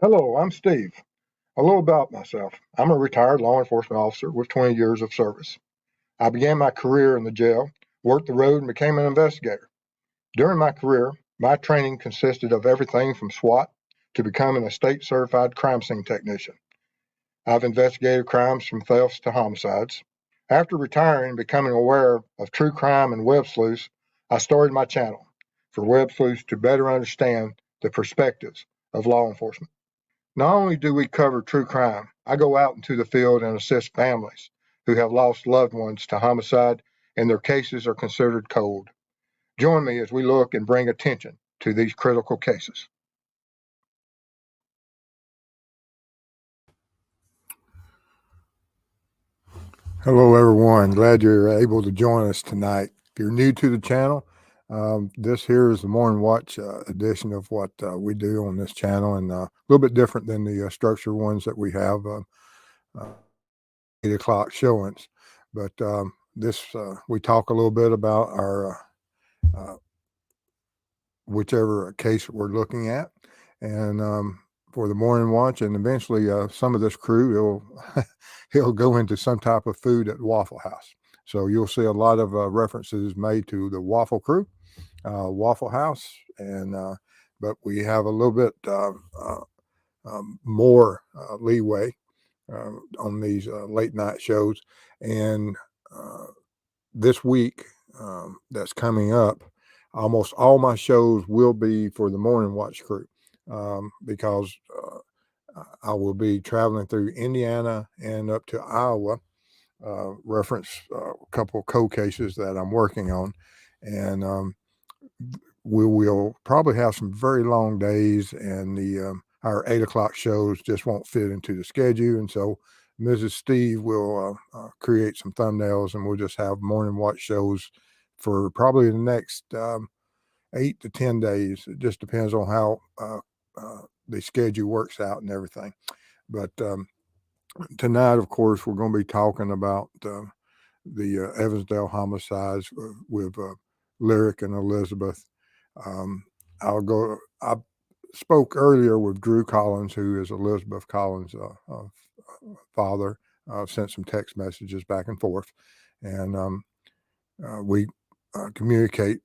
Hello, I'm Steve. A little about myself. I'm a retired law enforcement officer with 20 years of service. I began my career in the jail, worked the road, and became an investigator. During my career, my training consisted of everything from SWAT to becoming a state certified crime scene technician. I've investigated crimes from thefts to homicides. After retiring and becoming aware of true crime and web sleuths, I started my channel for web sleuths to better understand the perspectives of law enforcement. Not only do we cover true crime, I go out into the field and assist families who have lost loved ones to homicide and their cases are considered cold. Join me as we look and bring attention to these critical cases. Hello, everyone. Glad you're able to join us tonight. If you're new to the channel, this here is the Morning Watch edition of what we do on this channel, and a little bit different than the structured ones that we have, 8 o'clock showings. But this, we talk a little bit about our whichever case we're looking at, and for the Morning Watch, and eventually some of this crew he'll go into some type of food at Waffle House. So you'll see a lot of references made to the Waffle Crew, Waffle House, and but we have a little bit more leeway on these late night shows. And this week that's coming up, almost all my shows will be for the Morning Watch crew because I will be traveling through Indiana and up to Iowa, reference a couple of cold cases that I'm working on. And we will probably have some very long days, and our 8 o'clock shows just won't fit into the schedule. And so Mrs. Steve will create some thumbnails, and we'll just have Morning Watch shows for probably the next 8 to 10 days. It just depends on how the schedule works out and everything. But tonight, of course, we're going to be talking about the Evansdale homicides with Lyric and Elizabeth. I spoke earlier with Drew Collins, who is Elizabeth Collins' father. Sent some text messages back and forth, and we communicate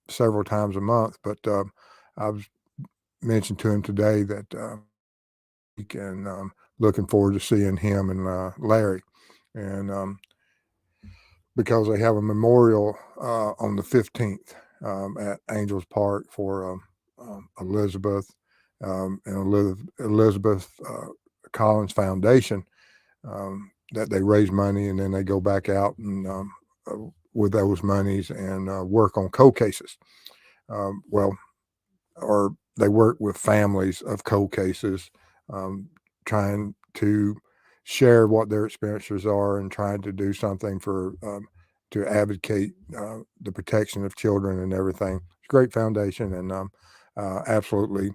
several times a month. But I've mentioned to him today that he can looking forward to seeing him and Larry, and because they have a memorial on the 15th at Angels Park for Elizabeth and Elizabeth Collins Foundation, that they raise money and then they go back out and with those monies and work on cold cases. Or they work with families of cold cases, trying to share what their experiences are and trying to do something for to advocate the protection of children and everything. It's a great foundation, and absolutely,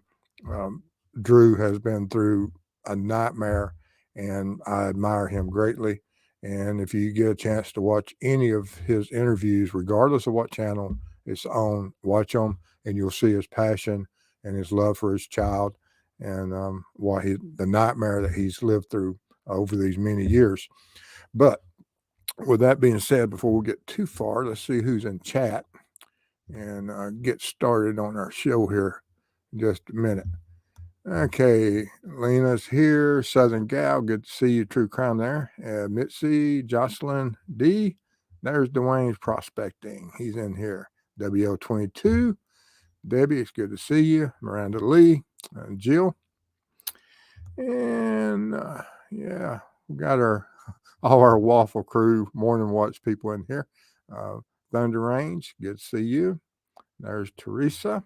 Drew has been through a nightmare, and I admire him greatly. And if you get a chance to watch any of his interviews, regardless of what channel it's on, watch them, and you'll see his passion and his love for his child, and the nightmare that he's lived through over these many years. But with that being said, before we get too far, let's see who's in chat and get started on our show here in just a minute. Okay, Lena's here. Southern Gal, good to see you. True Crime there. Mitzi, Jocelyn D. There's Dwayne's Prospecting. He's in here. WO22. Debbie, it's good to see you. Miranda Lee, Jill. And yeah, we got all our Waffle Crew Morning Watch people in here. Thunder Range, good to see you. There's Teresa.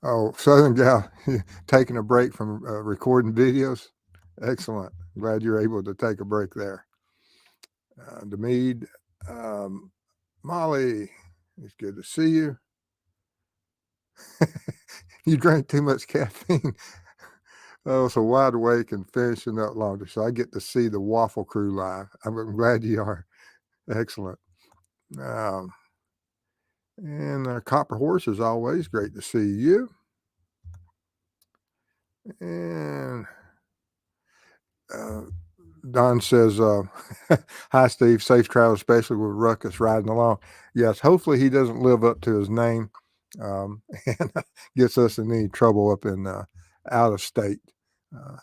Southern Gal, taking a break from recording videos. Excellent. Glad you're able to take a break there. Demead, Molly, it's good to see you. You drank too much caffeine. Oh, so wide awake and finishing up laundry. So I get to see the Waffle Crew live. I'm glad you are. Excellent. And Copper Horse, is always great to see you. And Don says, hi, Steve. Safe travel, especially with Ruckus riding along. Yes, hopefully he doesn't live up to his name and gets us in any trouble up in out of state. Uh,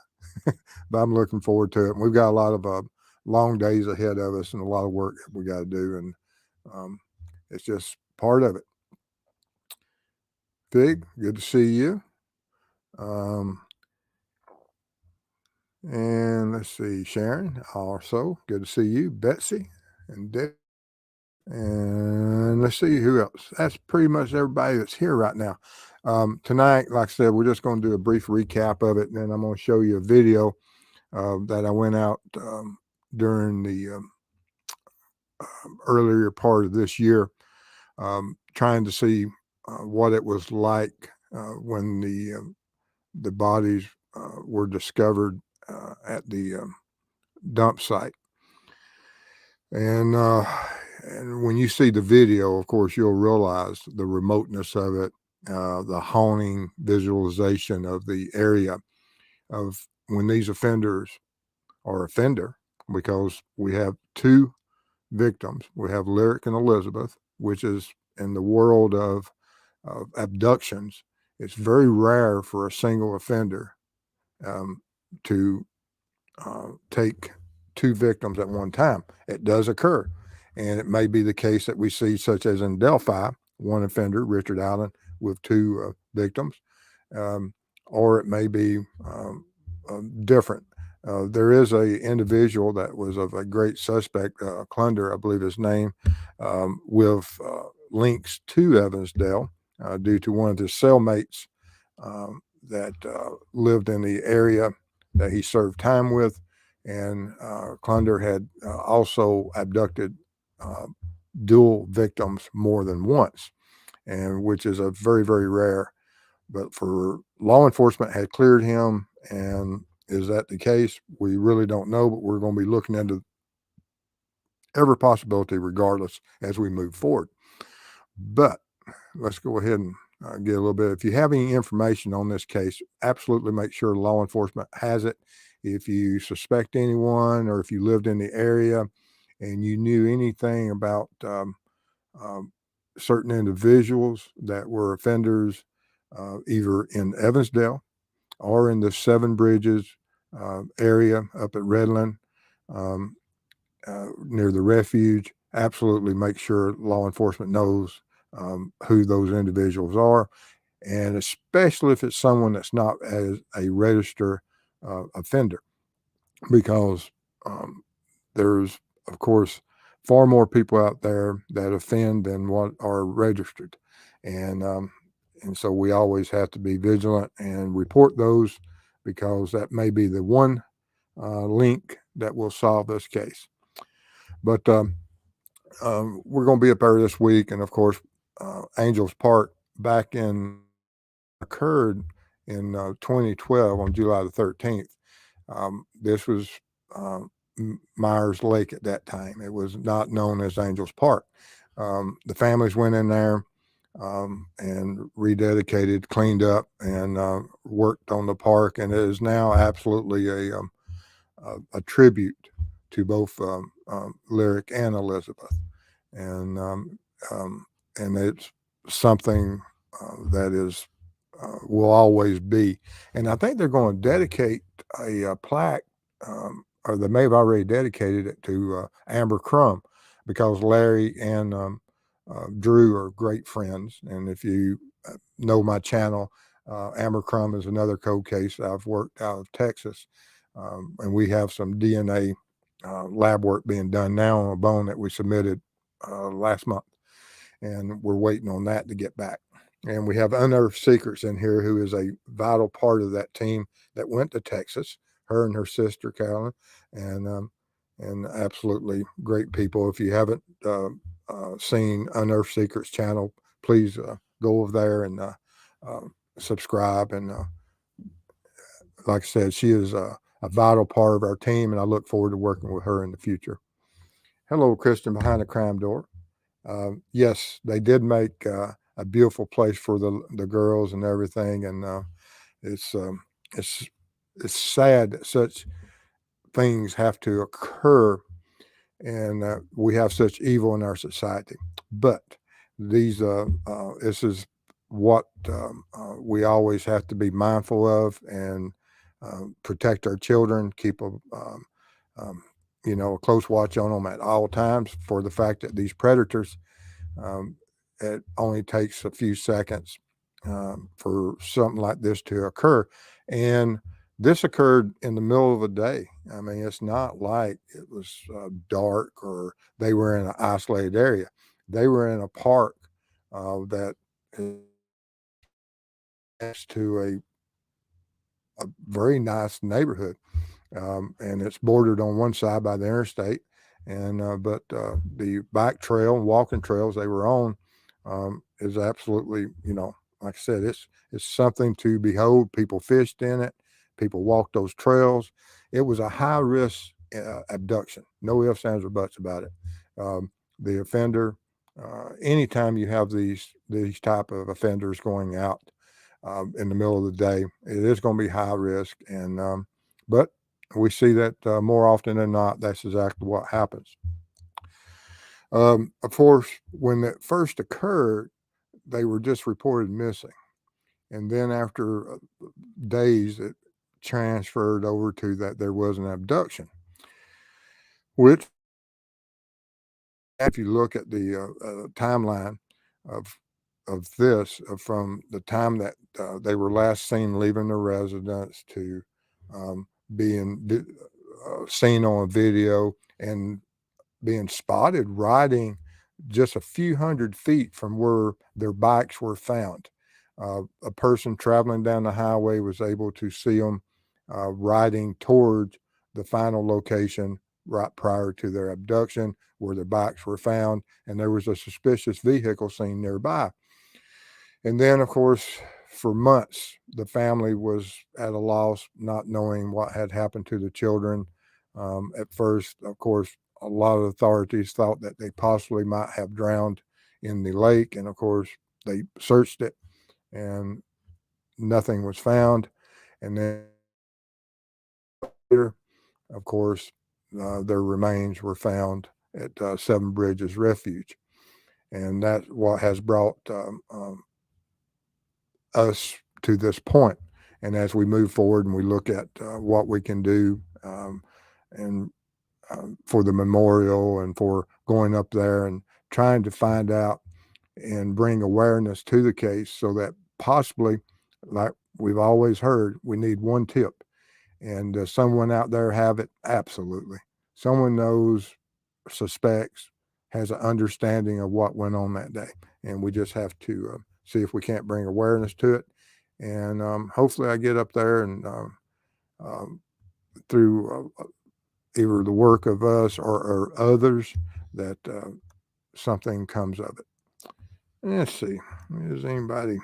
but I'm looking forward to it. We've got a lot of long days ahead of us and a lot of work that we got to do. And it's just part of it. Fig, good to see you. And let's see, Sharon, also good to see you. Betsy and Dick. And let's see who else. That's pretty much everybody that's here right now. Tonight, like I said, we're just going to do a brief recap of it, and then I'm going to show you a video that I went out during the earlier part of this year, trying to see what it was like when the bodies were discovered at the dump site. And when you see the video, of course, you'll realize the remoteness of it, the haunting visualization of the area of when these offenders are offender, because we have two victims. We have Lyric and Elizabeth, which is in the world of abductions. It's very rare for a single offender to take two victims at one time. It does occur. And it may be the case that we see, such as in Delphi, one offender, Richard Allen, with two victims, or it may be different. There is a individual that was of a great suspect, Clunder, I believe his name, with links to Evansdale due to one of his cellmates that lived in the area that he served time with. And Clunder had also abducted dual victims more than once, and which is a very, very rare. But for law enforcement had cleared him, and is that the case? We really don't know, but we're going to be looking into every possibility regardless as we move forward. But let's go ahead and get a little bit. If you have any information on this case, absolutely make sure law enforcement has it. If you suspect anyone, or if you lived in the area and you knew anything about certain individuals that were offenders, either in Evansdale or in the Seven Bridges area up at Redland, near the refuge, absolutely make sure law enforcement knows who those individuals are, and especially if it's someone that's not as a registered offender, because there's, of course, far more people out there that offend than what are registered, and so we always have to be vigilant and report those, because that may be the one link that will solve this case. But we're going to be up there this week, and of course, Angels Park back in occurred in 2012 on July the 13th. This was Myers Lake at that time. It was not known as Angels Park. The families went in there and rededicated, cleaned up, and worked on the park, and it is now absolutely a tribute to both Lyric and Elizabeth, and it's something that is will always be. And I think they're going to dedicate a plaque, or they may have already dedicated it to Amber Crum, because Larry and Drew are great friends. And if you know my channel, Amber Crum is another cold case I've worked out of Texas. And we have some DNA lab work being done now on a bone that we submitted last month. And we're waiting on that to get back. And we have Unearthed Secrets in here, who is a vital part of that team that went to Texas, her and her sister, Carolyn, and absolutely great people. If you haven't seen Unearthed Secrets channel, please go over there and subscribe. And like I said, she is a vital part of our team, and I look forward to working with her in the future. Hello, Kristen behind the crime door. Yes, they did make a beautiful place for the girls and everything, and it's um, it's it's sad that such things have to occur, and we have such evil in our society. But this is what we always have to be mindful of, and protect our children, keep um, a close watch on them at all times, for the fact that these predators, um, it only takes a few seconds for something like this to occur. And this occurred in the middle of the day. I mean, it's not like it was dark or they were in an isolated area. They were in a park that is next to a very nice neighborhood, and it's bordered on one side by the interstate, and but the bike trail and walking trails they were on is absolutely, like I said, it's something to behold. People fished in it, people walked those trails. It was a high risk abduction, no ifs, ands, or buts about it. The offender, anytime you have these type of offenders going out in the middle of the day, it is going to be high risk, and but we see that more often than not, that's exactly what happens. Of course, when it first occurred, they were just reported missing. And then after days, it transferred over to that there was an abduction, which, if you look at the timeline of this, from the time that they were last seen leaving the residence to um, being seen on a video and being spotted riding just a few hundred feet from where their bikes were found. A person traveling down the highway was able to see them riding towards the final location right prior to their abduction, where their bikes were found, and there was a suspicious vehicle seen nearby. And then, of course, for months, the family was at a loss, not knowing what had happened to the children. At first, of course, a lot of authorities thought that they possibly might have drowned in the lake. And of course, they searched it and nothing was found. And then later, of course, their remains were found at Seven Bridges Refuge. And that's what has brought us to this point. And as we move forward and we look at what we can do, and for the memorial and for going up there and trying to find out and bring awareness to the case, so that possibly, like we've always heard, we need one tip. And does someone out there have it? Absolutely. Someone knows, suspects, has an understanding of what went on that day. And we just have to see if we can't bring awareness to it. And hopefully I get up there and um, through either the work of us or others, that something comes of it. Let's see. Does anybody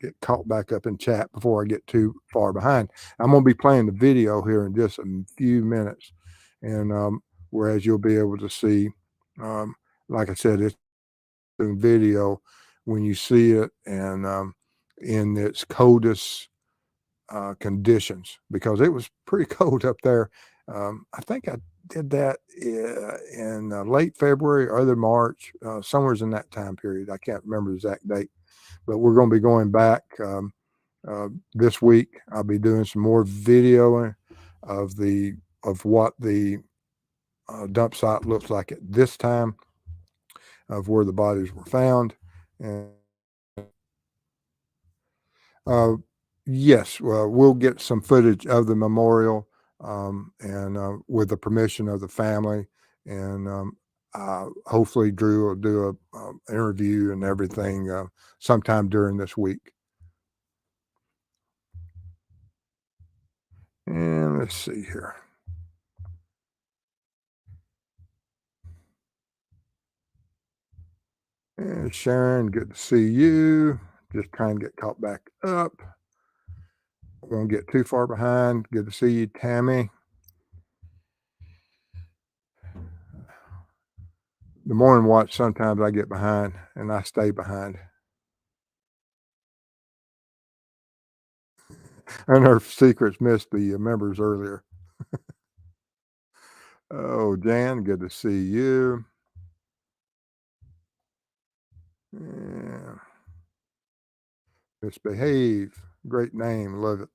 get caught back up in chat before I get too far behind? I'm going to be playing the video here in just a few minutes. And whereas you'll be able to see, um, like I said, it's in video when you see it, and in its coldest conditions, because it was pretty cold up there. I think I did that in late February or early March, somewhere in that time period. I can't remember the exact date, but we're going to be going back this week. I'll be doing some more videoing of what the dump site looks like at this time, of where the bodies were found. And uh, yes, we'll get some footage of the memorial, and with the permission of the family. And hopefully Drew will do a interview and everything sometime during this week. And let's see here. And Sharon, good to see you. Just trying to get caught back up. Won't get too far behind. Good to see you, Tammy. The morning watch, sometimes I get behind, and I stay behind. And our secrets missed the members earlier. Oh, Jan, good to see you. Yeah. Misbehave. Great name. Love it.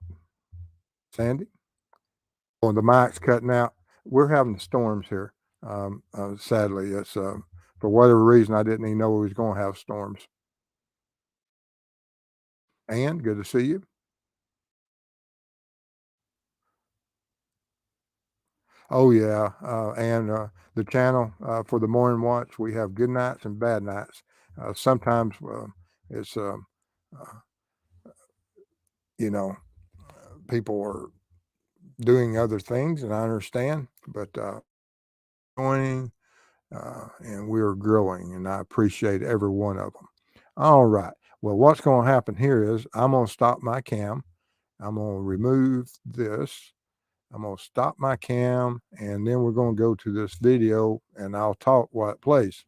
Sandy? Oh, the mic's cutting out. We're having storms here. Sadly, it's for whatever reason, I didn't even know we was going to have storms. Ann, good to see you. Oh yeah, and the channel for the morning watch, we have good nights and bad nights. Sometimes it's uh, you know people are doing other things, and I understand, but joining and we're growing, and I appreciate every one of them. All right. Well, what's going to happen here is I'm going to stop my cam. I'm going to remove this. I'm going to stop my cam, and then we're going to go to this video, and I'll talk while it plays.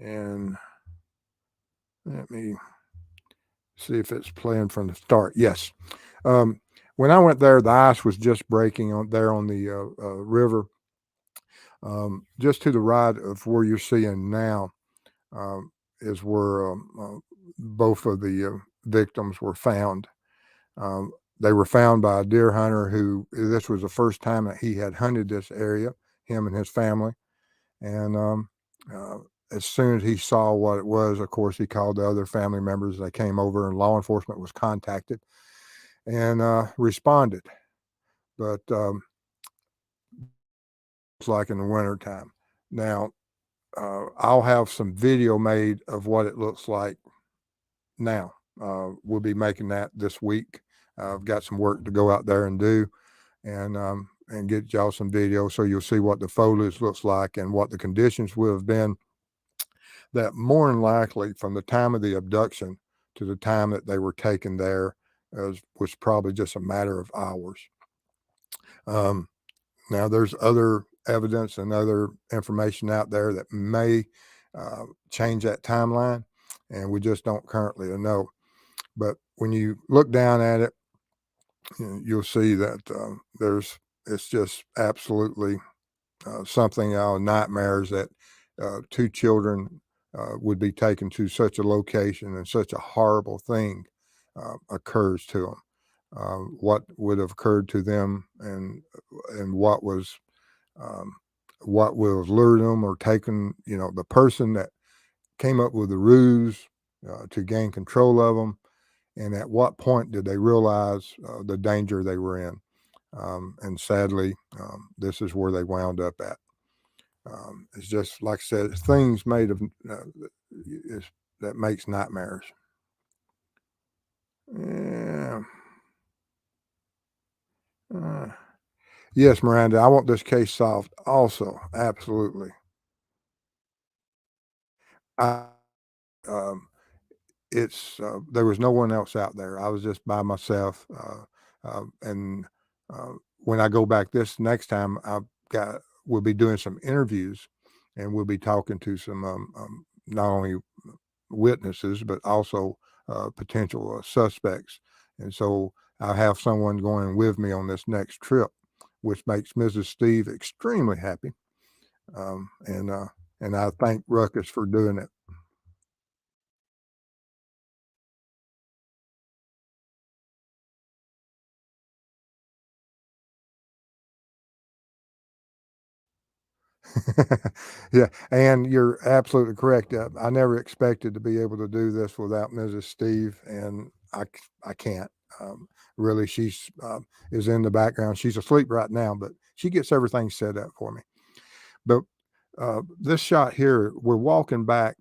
And let me see if it's playing from the start. Yes. Um, when I went there, the ice was just breaking on there on the river, just to the right of where you're seeing now. Is where both of the victims were found. Um, they were found by a deer hunter who, this was the first time that he had hunted this area, him and his family. And uh, as soon as he saw what it was, of course, he called the other family members. They came over, and law enforcement was contacted and responded. But it's like in the wintertime. Now, I'll have some video made of what it looks like now. We'll be making that this week. I've got some work to go out there and do, and get y'all some video so you'll see what the foliage looks like and what the conditions would have been. That more than likely, from the time of the abduction to the time that they were taken there, was probably just a matter of hours. Um, Now, there's other evidence and other information out there that may change that timeline, and we just don't currently know. But when you look down at it, you'll see that it's just absolutely something out of nightmares that two children would be taken to such a location and such a horrible thing occurs to them. What would have occurred to them, and um, what will have lured them or taken, the person that came up with the ruse to gain control of them, and at what point did they realize the danger they were in. And sadly, this is where they wound up at. It's just like I said, things made of that makes nightmares. Yeah. Uh, yes, Miranda, I want this case solved also. Absolutely. I, um, it's there was no one else out there. I was just by myself. And when I go back this next time, we'll be doing some interviews, and we'll be talking to some not only witnesses but also potential suspects. And so I have someone going with me on this next trip, which makes Mrs. Steve extremely happy. Um, and uh, and I thank Ruckus for doing it. Yeah, and you're absolutely correct. I never expected to be able to do this without Mrs. Steve, and I can't. Really, she's is in the background. She's asleep right now, but she gets everything set up for me. But this shot here, we're walking back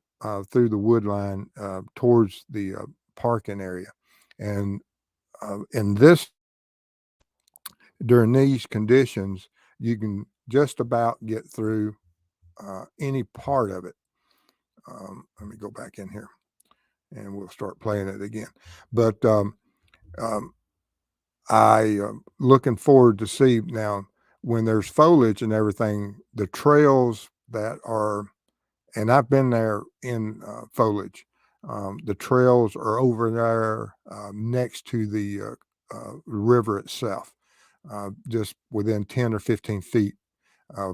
through the wood line towards the parking area, and in this during these conditions, you can just about get through any part of it. Let me go back in here, and we'll start playing it again. But um, I am looking forward to see now when there's foliage and everything, the trails that are and I've been there in foliage. The trails are over there next to the river itself, just within 10 or 15 feet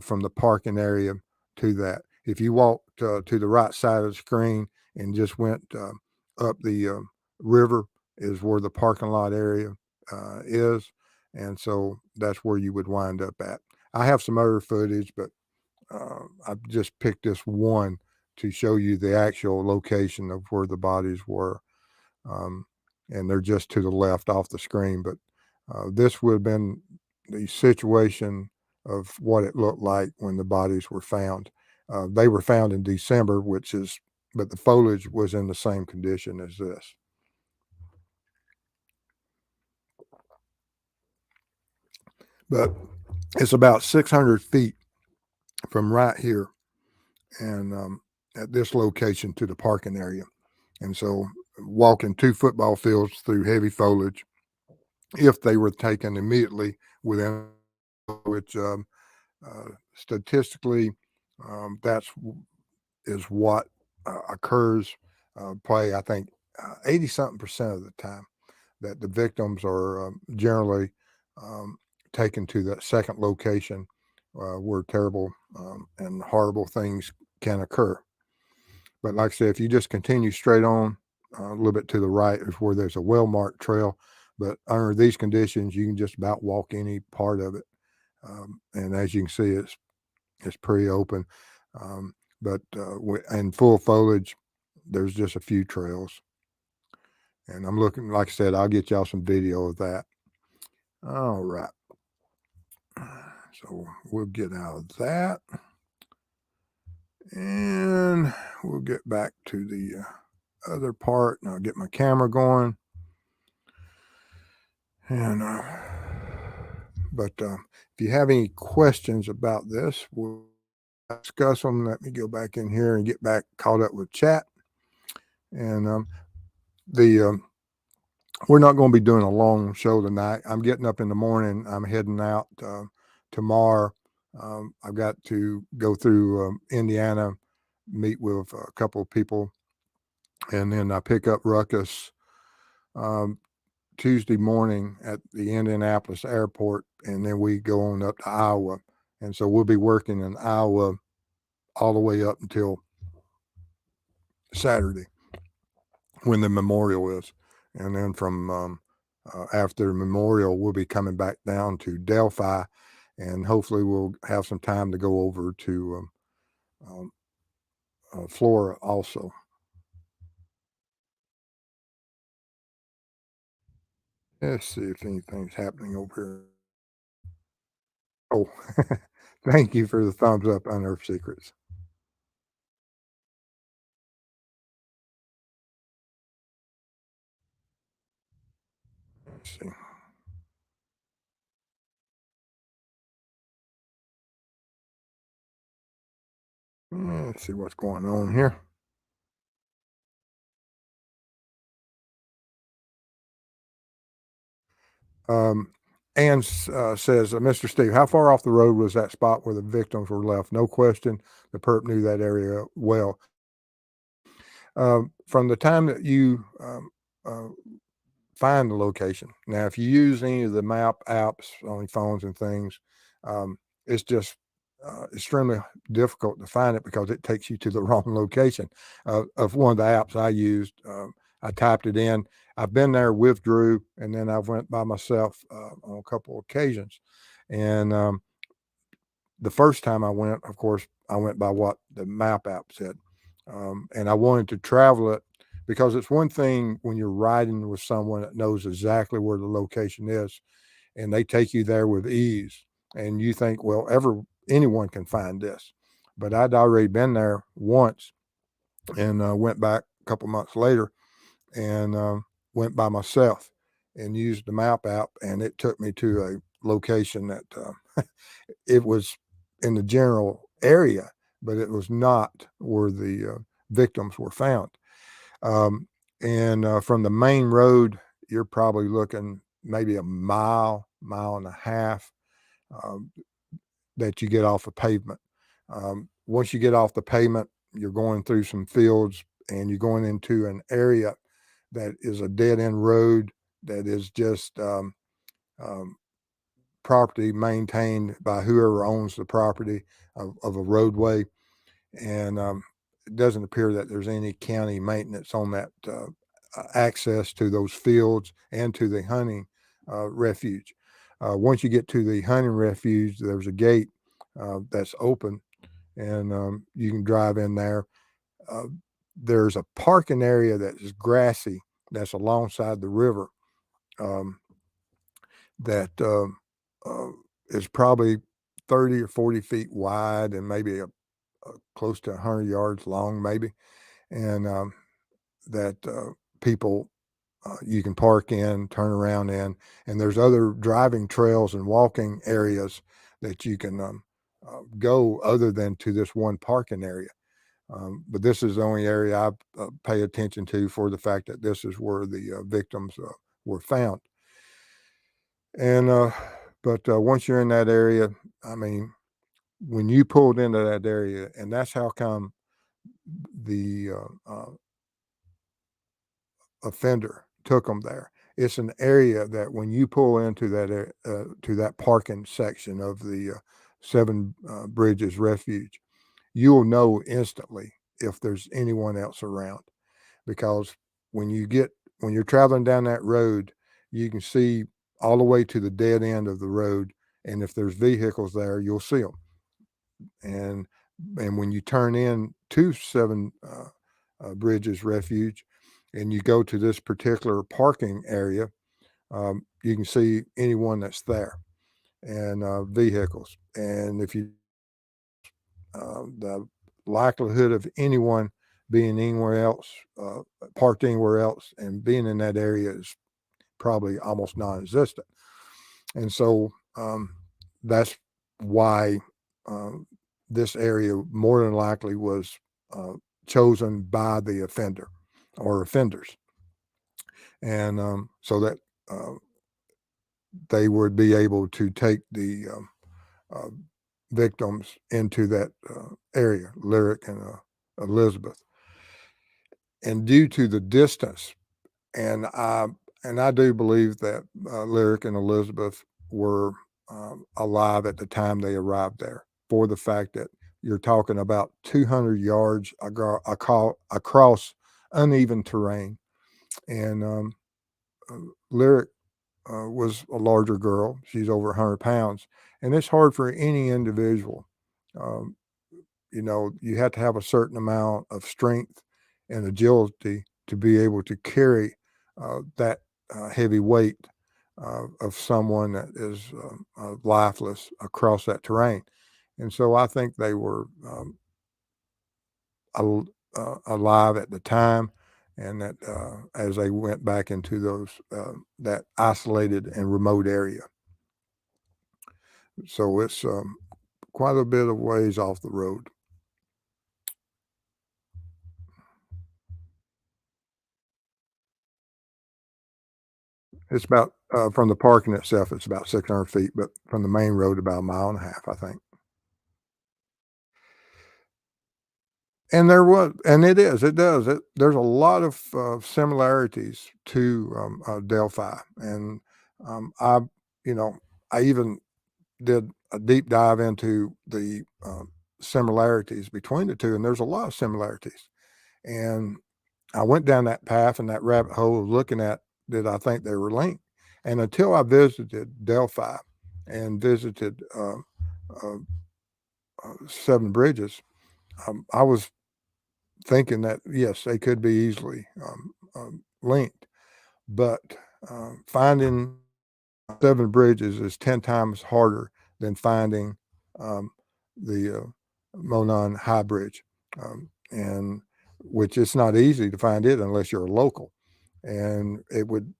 from the parking area to that. If you walked to the right side of the screen and just went up the river, is where the parking lot area is. And so that's where you would wind up at. I have some other footage, but I've just picked this one to show you the actual location of where the bodies were. Um, and they're just to the left off the screen. But this would have been the situation of what it looked like when the bodies were found. They were found in December, but the foliage was in the same condition as this. But it's about 600 feet from right here and at this location to the parking area. And so walking 2 football fields through heavy foliage, if they were taken immediately within, which statistically, that's is what occurs. Probably, I think, 80-something% of the time that the victims are generally um, taken to that second location where terrible and horrible things can occur. But like I said, if you just continue straight on a little bit to the right is where there's a well-marked trail. But under these conditions, you can just about walk any part of it. And as you can see, it's pretty open. But in full foliage, there's just a few trails. And I'm looking, like I said, I'll get y'all some video of that. All right. So we'll get out of that. And we'll get back to the other part, and I'll get my camera going. And but if you have any questions about this, we'll discuss them. Let me go back in here and get back caught up with chat. And we're not going to be doing a long show tonight. I'm getting up in the morning. I'm heading out tomorrow. I've got to go through Indiana, meet with a couple of people, and then I pick up Ruckus Tuesday morning at the Indianapolis airport, and then we go on up to Iowa. And so we'll be working in Iowa all the way up until Saturday when the memorial is. And then from after Memorial, we'll be coming back down to Delphi, and hopefully we'll have some time to go over to Flora also. Let's see if anything's happening over here. Oh, thank you for the thumbs up, Unearthed Secrets. Let's see. Let's see what's going on here. Ann says, Mr. Steve, how far off the road was that spot where the victims were left? No question, the perp knew that area well. From the time that you find the location. Now, if you use any of the map apps on your phones and things, it's just extremely difficult to find it because it takes you to the wrong location. Of one of the apps I used, I typed it in. I've been there with Drew, and then I went by myself on a couple of occasions. And the first time I went, of course, I went by what the map app said. And I wanted to travel it because it's one thing when you're riding with someone that knows exactly where the location is and they take you there with ease. And you think, well, anyone can find this. But I'd already been there once and went back a couple months later and went by myself and used the map app. And it took me to a location that it was in the general area, but it was not where the victims were found. And from the main road, you're probably looking maybe a mile and a half that you get off the pavement. Once you get off the pavement, you're going through some fields and you're going into an area that is a dead end road that is just um, property maintained by whoever owns the property of a roadway. And it doesn't appear that there's any county maintenance on that access to those fields and to the hunting refuge. Once you get to the hunting refuge, there's a gate that's open, and you can drive in there. Uh, there's a parking area that is grassy that's alongside the river um, that uh, is probably 30 or 40 feet wide and maybe close to 100 yards long, maybe. And that people you can park in, turn around in, and there's other driving trails and walking areas that you can go other than to this one parking area. But this is the only area I pay attention to for the fact that this is where the victims were found. And but once you're in that area, I mean, when you pulled into that area, and that's how come the offender took them there. It's an area that when you pull into that to that parking section of the Seven Bridges Refuge, you'll know instantly if there's anyone else around, because when you get when you're traveling down that road, you can see all the way to the dead end of the road, and if there's vehicles there, you'll see them. And when you turn in to Seven Bridges Refuge, and you go to this particular parking area, you can see anyone that's there and vehicles. And if you the likelihood of anyone being anywhere else, parked anywhere else, and being in that area is probably almost non-existent. And so that's why this area more than likely was chosen by the offender or offenders. And so that uh, they would be able to take the uh, victims into that area, Lyric and Elizabeth. And due to the distance, and I and I do believe that Lyric and Elizabeth were alive at the time they arrived there, for the fact that you're talking about 200 yards across uneven terrain, and Lyric was a larger girl. She's over 100 pounds. And it's hard for any individual. Um, you have to have a certain amount of strength and agility to be able to carry that heavy weight of someone that is lifeless across that terrain. And so I think they were alive at the time, and that as they went back into those that isolated and remote area. So it's quite a bit of ways off the road. It's about from the parking itself, it's about 600 feet, but from the main road, about a mile and a half, I think. And there was, and it does. There's a lot of similarities to Delphi, and I, you know, I even did a deep dive into the similarities between the two, and there's a lot of similarities. And I went down that path and that rabbit hole of looking at did I think they were linked, and until I visited Delphi and visited uh, Seven Bridges, I was thinking that yes, they could be easily linked, but finding Seven Bridges is 10 times harder than finding um, the Monon High Bridge, and which it's not easy to find it unless you're a local. And it would,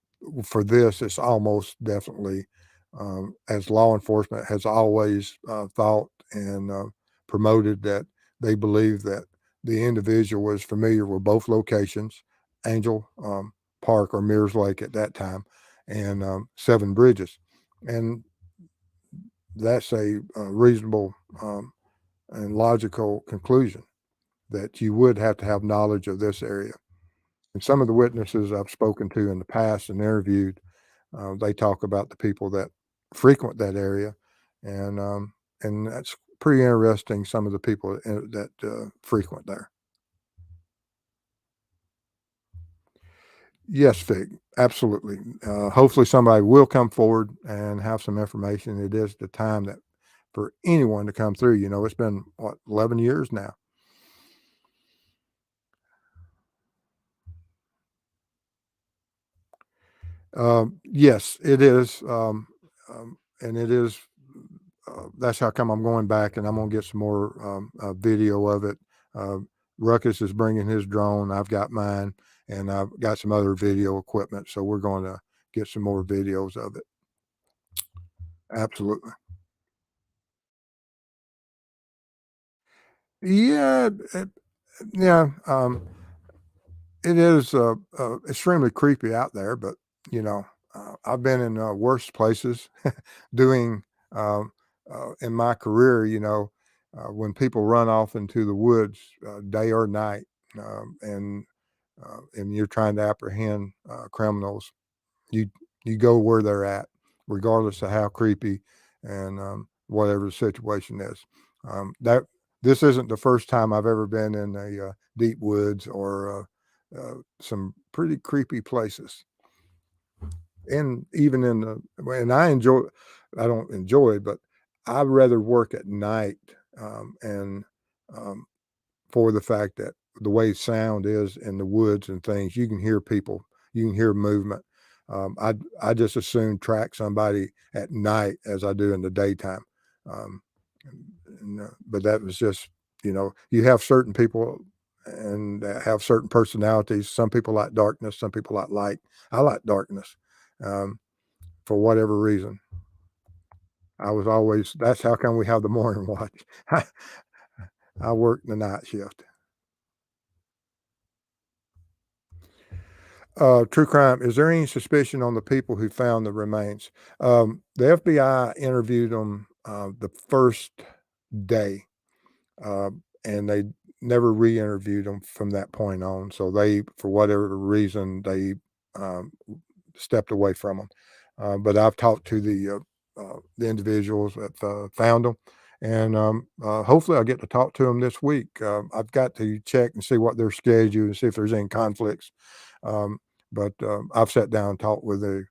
for this, it's almost definitely, as law enforcement has always thought and promoted, that they believe that the individual was familiar with both locations, Angel Park or Mears Lake at that time, and Seven Bridges. And that's a reasonable and logical conclusion. that you would have to have knowledge of this area. And some of the witnesses I've spoken to in the past and interviewed, they talk about the people that frequent that area, and that's pretty interesting. Some of the people that frequent there. Yes, Fig, absolutely. Hopefully, somebody will come forward and have some information. It is the time that for anyone to come through. You know, it's been what 11 years now. Yes, it is, and it is. That's how come I'm going back, and I'm gonna get some more video of it. Uh, Ruckus is bringing his drone. I've got mine, and I've got some other video equipment. So we're going to get some more videos of it. Absolutely. Yeah, yeah. It is extremely creepy out there, but you know, I've been in worse places doing um, in my career. You know, when people run off into the woods, day or night, and you're trying to apprehend criminals, you you go where they're at, regardless of how creepy and whatever the situation is. That this isn't the first time I've ever been in a deep woods or some pretty creepy places, and even in the and I don't enjoy it, but I'd rather work at night and um, for the fact that the way sound is in the woods and things, you can hear people, you can hear movement. I just as soon track somebody at night as I do in the daytime. Um, but that was just, you know, you have certain people and that have certain personalities. Some people like darkness, some people like light. I like darkness um, for whatever reason. I was always, that's how come we have the morning watch. I work the night shift. True crime. Is there any suspicion on the people who found the remains? The FBI interviewed them the first day, uh, and they never re-interviewed them from that point on. So they, for whatever reason, they um, stepped away from them. But I've talked to the individuals that found them, and hopefully I'll get to talk to them this week. I've got to check and see what their schedule and see if there's any conflicts. Um, but I've sat down and talked with the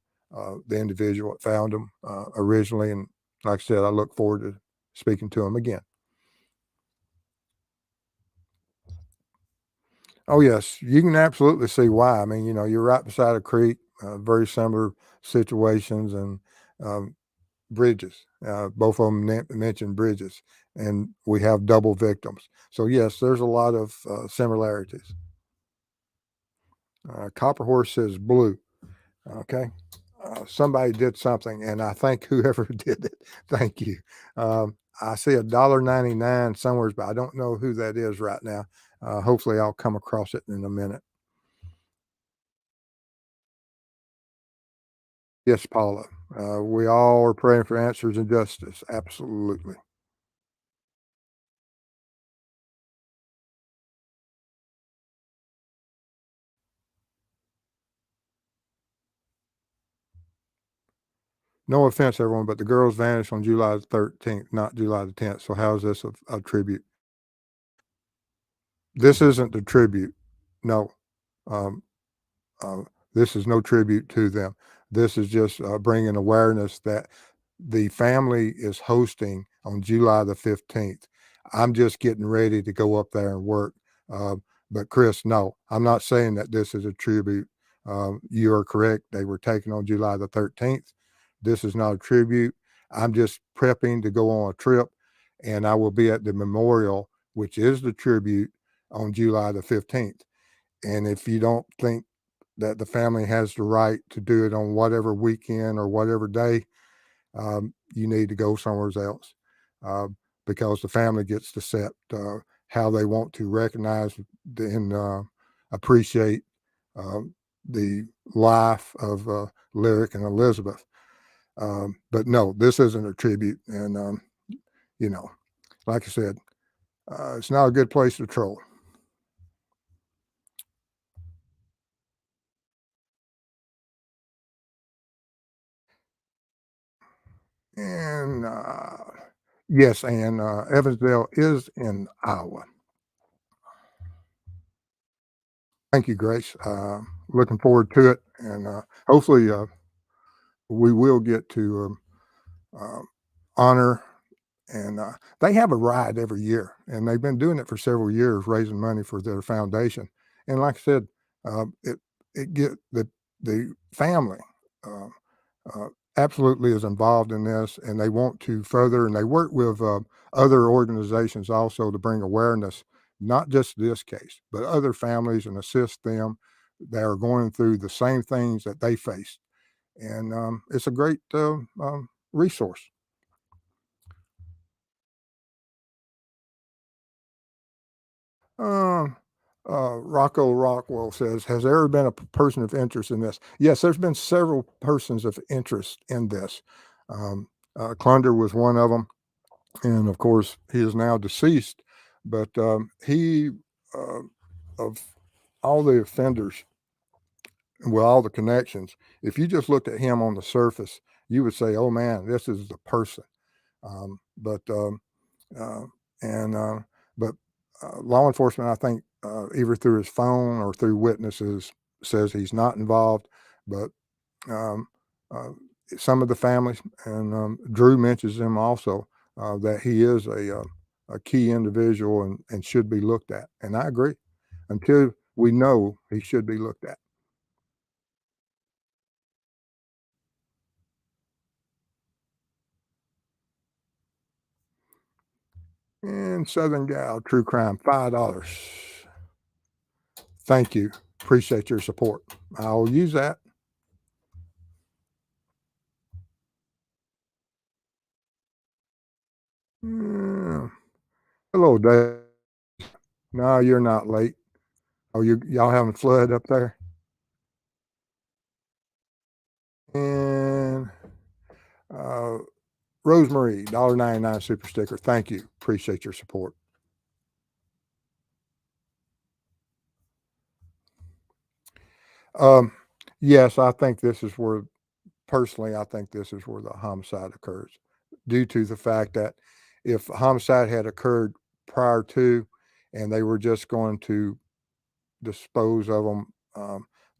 individual that found them originally, and like I said, I look forward to speaking to them again. Oh yes, you can absolutely see why. I mean, you know, you're right beside a creek, very similar situations, and um, bridges. Both of them mentioned bridges, and we have double victims. So yes, there's a lot of similarities. Copper Horse says blue. Okay. Somebody did something, and I thank whoever did it. Thank you. I see $1.99 somewhere, but I don't know who that is right now. Hopefully, I'll come across it in a minute. Yes, Paula. We all are praying for answers and justice. Absolutely. No offense, everyone, but the girls vanished on July the 13th, not July the 10th. So how is this a tribute? This isn't the tribute. No. Um, Uh, this is no tribute to them. This is just bringing awareness that the family is hosting on July the 15th. I'm just getting ready to go up there and work. Uh, but Chris, no, I'm not saying that this is a tribute. You are correct. They were taken on July the 13th. This is not a tribute. I'm just prepping to go on a trip, and I will be at the memorial, which is the tribute, on July the 15th. And if you don't think that the family has the right to do it on whatever weekend or whatever day, you need to go somewhere else uh, because the family gets to set how they want to recognize and appreciate uh, the life of Lyric and Elizabeth. But no, this isn't a tribute. And, you know, like I said, it's not a good place to troll. And yes, and Evansdale is in Iowa. Thank you, Grace. Looking forward to it, and hopefully we will get to honor. And they have a ride every year, and they've been doing it for several years, raising money for their foundation. And like I said, it get the family uh, uh, absolutely is involved in this, and they want to further, and they work with other organizations also to bring awareness, not just this case, but other families, and assist them that are going through the same things that they faced. And it's a great resource. Um, Rocco Rockwell says, "Has there ever been a person of interest in this?" Yes, there's been several persons of interest in this. Um, Clunder was one of them, and of course, he is now deceased. But he, uh, of all the offenders, with all the connections, if you just looked at him on the surface, you would say, "Oh man, this is the person." But uh, and but law enforcement, I think, either through his phone or through witnesses, says he's not involved. But um, uh, some of the families, and Drew mentions him also, that he is a key individual, and should be looked at. And I agree. Until we know, he should be looked at. And Southern Gal, True Crime, $5. Thank you. Appreciate your support. I'll use that. Mm, hello, Dave. No, you're not late. Oh, y'all having flood up there? And uh, Rosemary, $1.99 super sticker. Thank you. Appreciate your support. Um, yes, I think this is where, personally, I think this is where the homicide occurs, due to the fact that if a homicide had occurred prior to, and they were just going to dispose of them.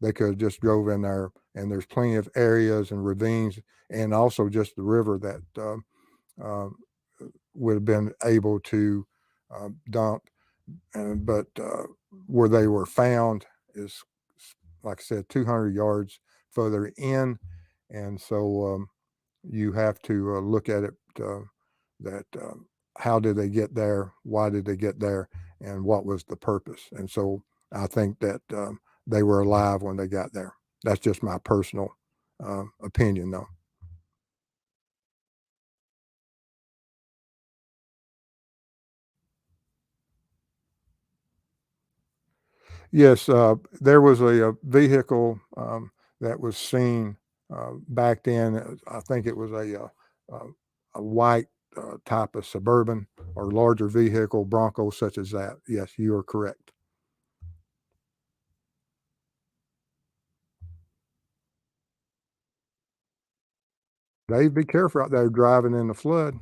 They could have just drove in there, and there's plenty of areas and ravines, and also just the river that uh, would have been able to dump. But where they were found is, like I said, 200 yards further in, and so you have to look at it that how did they get there, why did they get there, and what was the purpose. And so I think that they were alive when they got there. That's just my personal opinion, though. Yes, there was a vehicle that was seen back then. I think it was a white type of suburban or larger vehicle, Bronco, such as that. Yes, you are correct. Dave, be careful out there driving in the flood.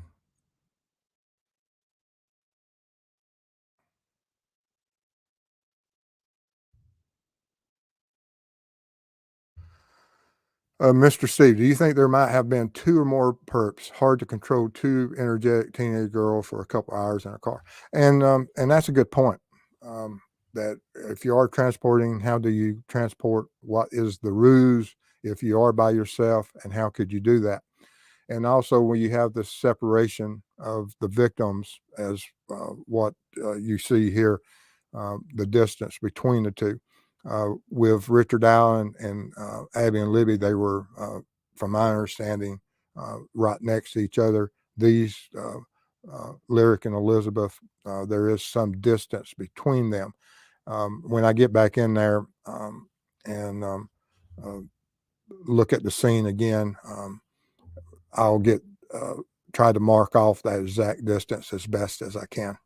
Mr. Steve, do you think there might have been two or more perps, hard to control two energetic teenage girls for a couple hours in a car? And that's a good point. Um, that if you are transporting, how do you transport? What is the ruse if you are by yourself, and how could you do that? And also, when you have this separation of the victims, as what you see here, the distance between the two. With Richard Allen and Abby and Libby, they were, from my understanding, right next to each other. These, Lyric and Elizabeth, there is some distance between them. When I get back in there and uh, look at the scene again, I'll get try to mark off that exact distance as best as I can.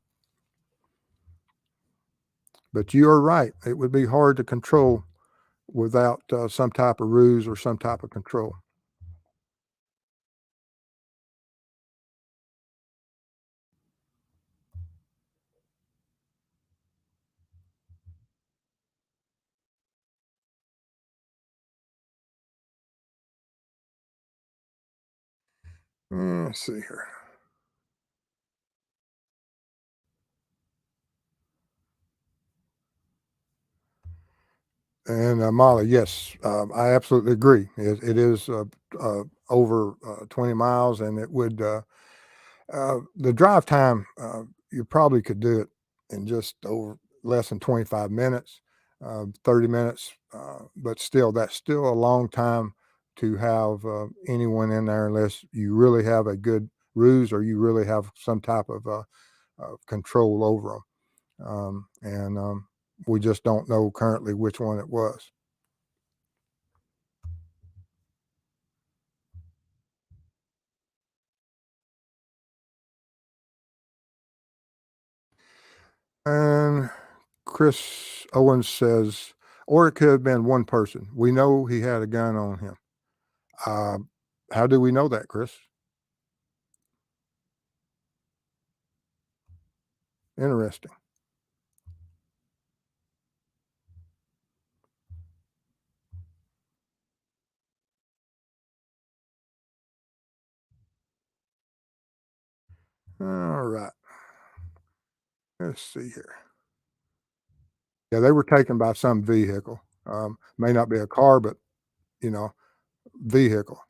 But you are right; it would be hard to control without some type of ruse or some type of control. Let's see here. And Molly, yes, I absolutely agree. It is over 20 miles, and it would the drive time. You probably could do it in just over less than 25 minutes, 30 minutes, but still, that's still a long time to have anyone in there unless you really have a good ruse or you really have some type of control over them. And we just don't know currently which one it was. And Chris Owens says, or it could have been one person. We know he had a gun on him. Uh, how do we know that, Chris? Interesting. All right. Let's see here. Yeah, they were taken by some vehicle. May not be a car, but you know, vehicle.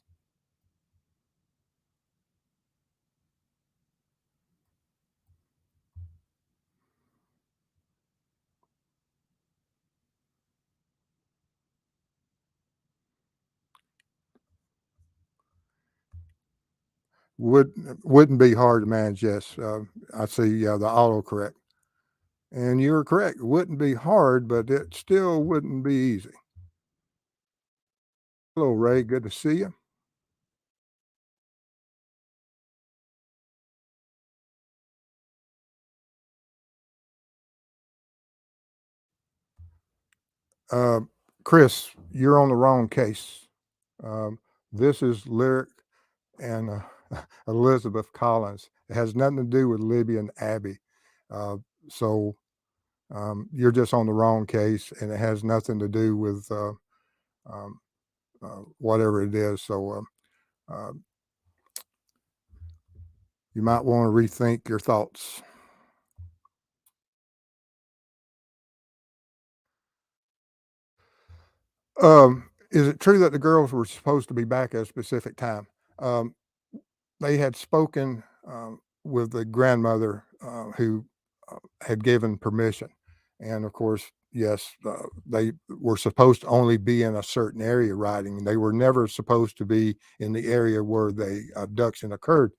Would wouldn't be hard to manage. Yes, I see. Yeah, the autocorrect, and you're correct. It wouldn't be hard, but it still wouldn't be easy. Hello, Ray. Good to see you. Uh, Chris, you're on the wrong case. Um, this is Lyric and Elizabeth Collins. It has nothing to do with Libby and Abby. Uh, so you're just on the wrong case, and it has nothing to do with um, whatever it is. So uh, you might want to rethink your thoughts. Is it true that the girls were supposed to be back at a specific time? Um, they had spoken with the grandmother who had given permission. And of course, yes, they were supposed to only be in a certain area riding. They were never supposed to be in the area where the abduction occurred.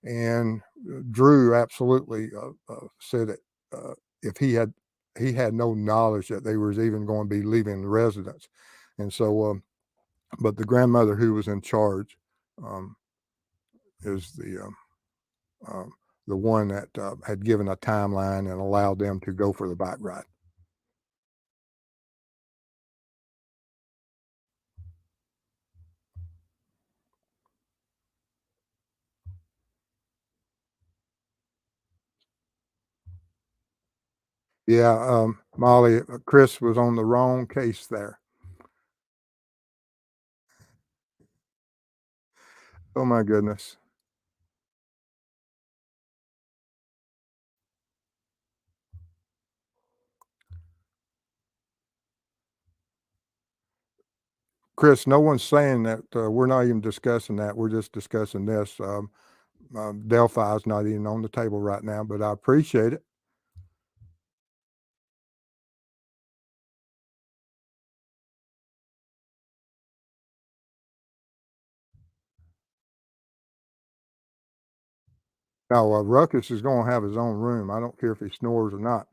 And Drew absolutely said that if he had no knowledge that they was even going to be leaving the residence. And so, but the grandmother who was in charge um, is um, the one that had given a timeline and allowed them to go for the bike ride. Yeah, Molly, Chris was on the wrong case there. Oh my goodness. Chris, no one's saying that we're not even discussing that. We're just discussing this. Delphi is not even on the table right now, but I appreciate it. Now, Ruckus is going to have his own room. I don't care if he snores or not.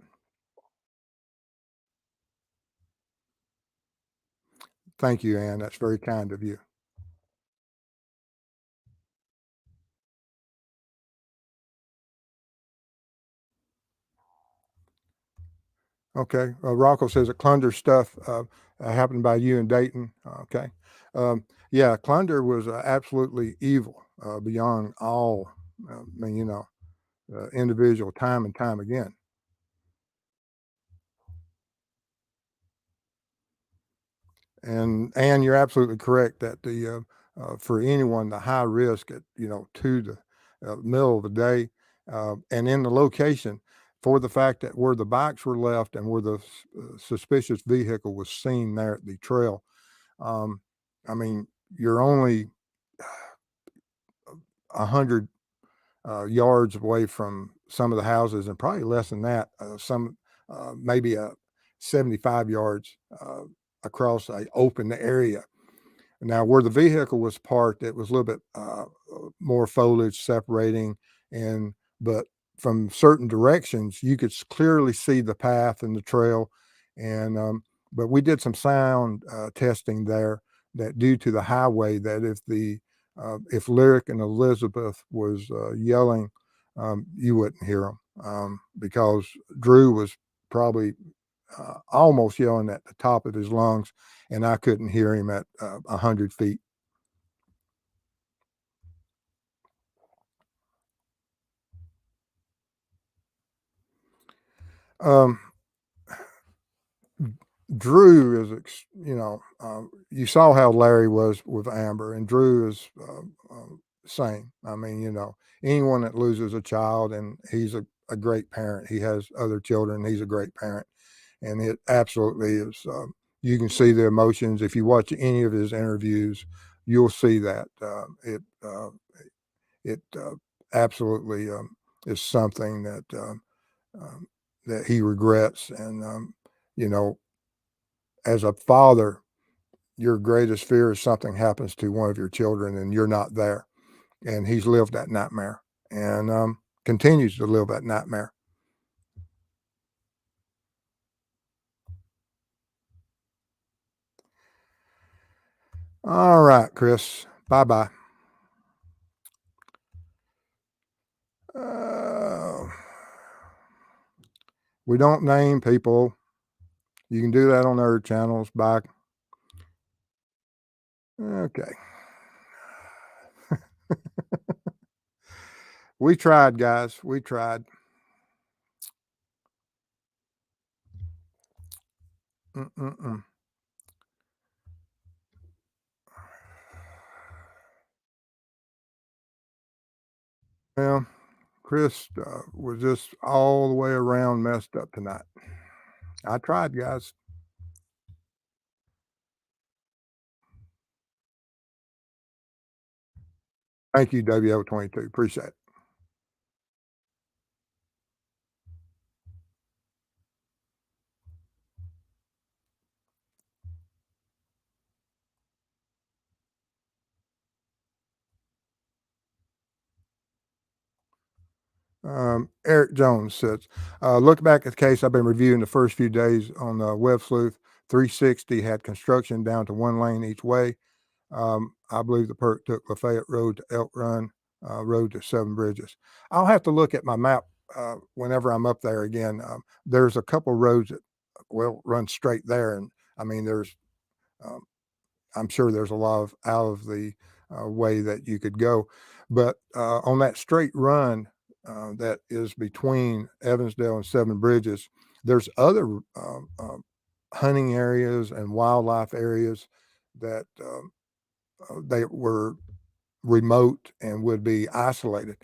Thank you, Ann. That's very kind of you. Okay. Rocco says that Clunder stuff happened by you in Dayton. Okay. Yeah, Clunder was absolutely evil beyond all, I mean, individual time and time again. And you're absolutely correct that the for anyone the high risk at to the middle of the day, and in the location for the fact that where the bikes were left and where the suspicious vehicle was seen there at the trail. Um, I mean, you're only 100 yards away from some of the houses, and probably less than that. Some maybe 75 yards across a open area. Now, where the vehicle was parked, it was a little bit more foliage separating, and but from certain directions, you could clearly see the path and the trail. And but we did some sound testing there that, due to the highway, that if Lyric and Elizabeth was yelling, you wouldn't hear them, because Drew was probably almost yelling at the top of his lungs, and I couldn't hear him at 100 feet. Um, Drew is, you saw how Larry was with Amber, and Drew is same. I mean, anyone that loses a child, and he's a great parent. He has other children. He's a great parent, and it absolutely is. You can see the emotions if you watch any of his interviews. You'll see that it absolutely is something um, that he regrets. And you know, as a father, your greatest fear is something happens to one of your children and you're not there. And he's lived that nightmare, and continues to live that nightmare. All right, Chris. Bye bye. Uh, we don't name people. You can do that on other channels. Bye. Okay. We tried, guys. We tried. Mm-mm-mm. Well, Chris was just all the way around messed up tonight. I tried, guys. Thank you, WO22. Appreciate it. Eric Jones says, look back at the case I've been reviewing the first few days on Web Sleuth. 360 had construction down to one lane each way. I believe the perk took Lafayette Road to Elk Run Road to Seven Bridges. I'll have to look at my map whenever I'm up there again. There's a couple roads that run straight there, and I mean um, I'm sure there's a lot of out of the way that you could go. But on that straight run that is between Evansdale and Seven Bridges, there's other hunting areas and wildlife areas that they were remote and would be isolated.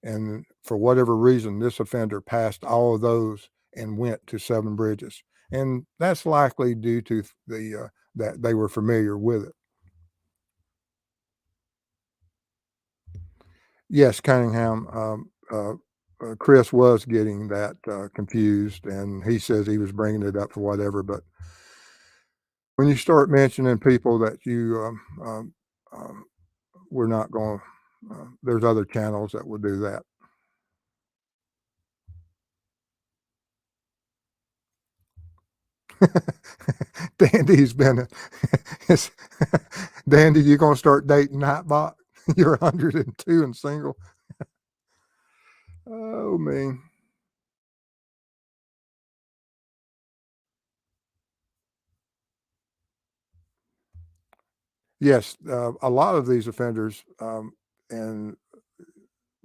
And for whatever reason, this offender passed all of those and went to Seven Bridges. And that's likely due to that they were familiar with it. Yes, Cunningham. Chris was getting that confused, and he says he was bringing it up for whatever. But when you start mentioning people that you we're not going, there's other channels that will do that. Dandy's been, Dandy, you gonna start dating Nightbot? You're 102 and single. Oh man. Yes, a lot of these offenders, and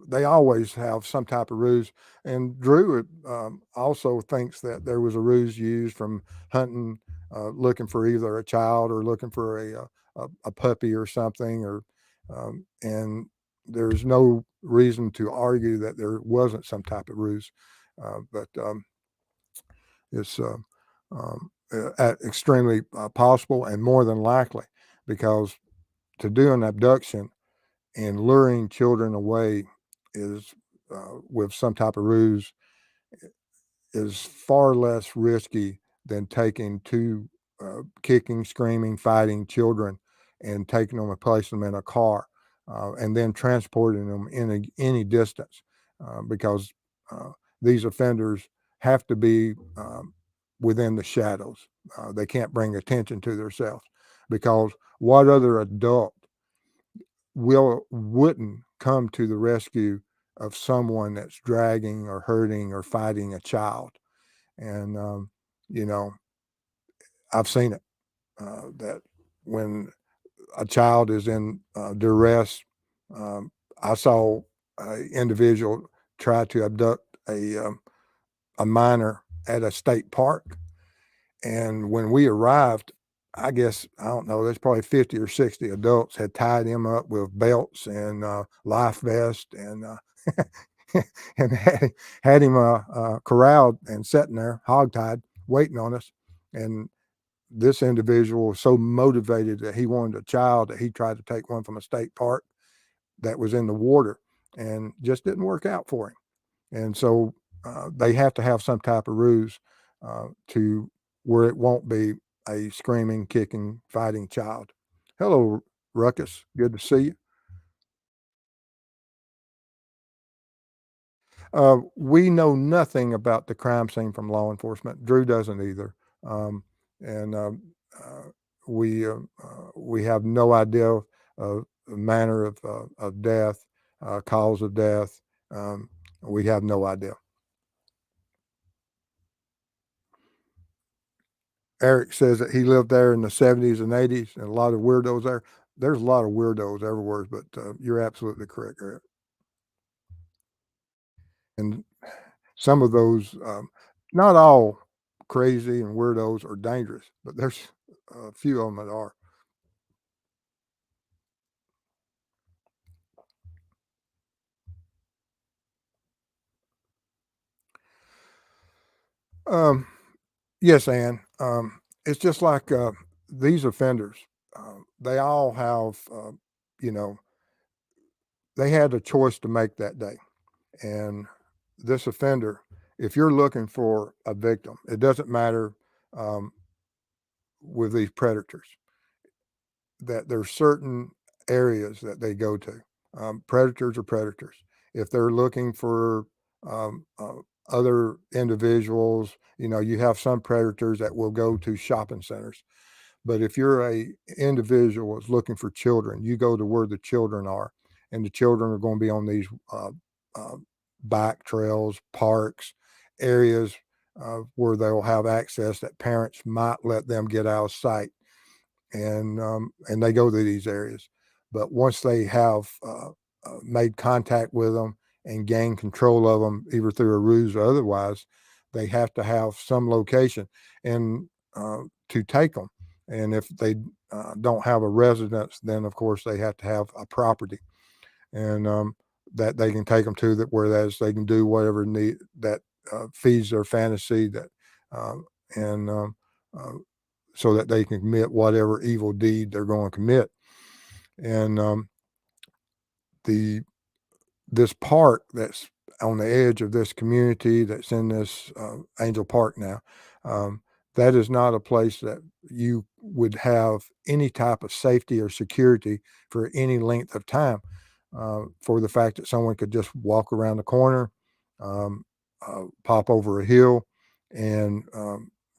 they always have some type of ruse. And Drew also thinks that there was a ruse used from hunting, looking for either a child or looking for a puppy or something, or And there's no reason to argue that there wasn't some type of ruse, but it's extremely possible and more than likely, because to do an abduction and luring children away is with some type of ruse is far less risky than taking two kicking, screaming, fighting children and taking them and placing them in a car and then transporting them any distance because uh, these offenders have to be within the shadows. They can't bring attention to themselves because what other adult wouldn't come to the rescue of someone that's dragging or hurting or fighting a child? And you know, I've seen it that when a child is in duress, um, I saw an individual try to abduct a minor at a state park, and when we arrived, I guess I don't know. There's probably 50 or 60 adults had tied him up with belts and life vest and and had him corralled and sitting there hogtied, waiting on us. And this individual was so motivated that he wanted a child that he tried to take one from a state park that was in the water, and just didn't work out for him. And so they have to have some type of ruse to where it won't be a screaming, kicking, fighting child. Hello, Ruckus. Good to see you. We know nothing about the crime scene from law enforcement. Drew doesn't either, and uh, we have no idea of the manner of death, cause of death. Um, we have no idea. Eric says that he lived there in the 70s and 80s, and a lot of weirdos there. There's a lot of weirdos everywhere, but you're absolutely correct, Eric. And some of those, not all crazy and weirdos are dangerous, but there's a few of them that are. Um, yes, Ann. It's just like these offenders. They all have, you know, they had a choice to make that day. And this offender, if you're looking for a victim, it doesn't matter um, with these predators that there's certain areas that they go to. Predators are predators. If they're looking for um, uh, other individuals, you know, you have some predators that will go to shopping centers. But if you're a individual that's looking for children, you go to where the children are, and the children are going to be on these uh, bike trails, parks, areas where they'll have access that parents might let them get out of sight, and they go to these areas. But once they have made contact with them and gain control of them, either through a ruse or otherwise, they have to have some location and to take them. And if they don't have a residence, then of course they have to have a property, and that they can take them to, that whereas they can do whatever need that feeds their fantasy, that um, and uh, so that they can commit whatever evil deed they're going to commit. And the this park that's on the edge of this community that's in this Angel Park now, um, that is not a place that you would have any type of safety or security for any length of time, for the fact that someone could just walk around the corner, um, pop over a hill, and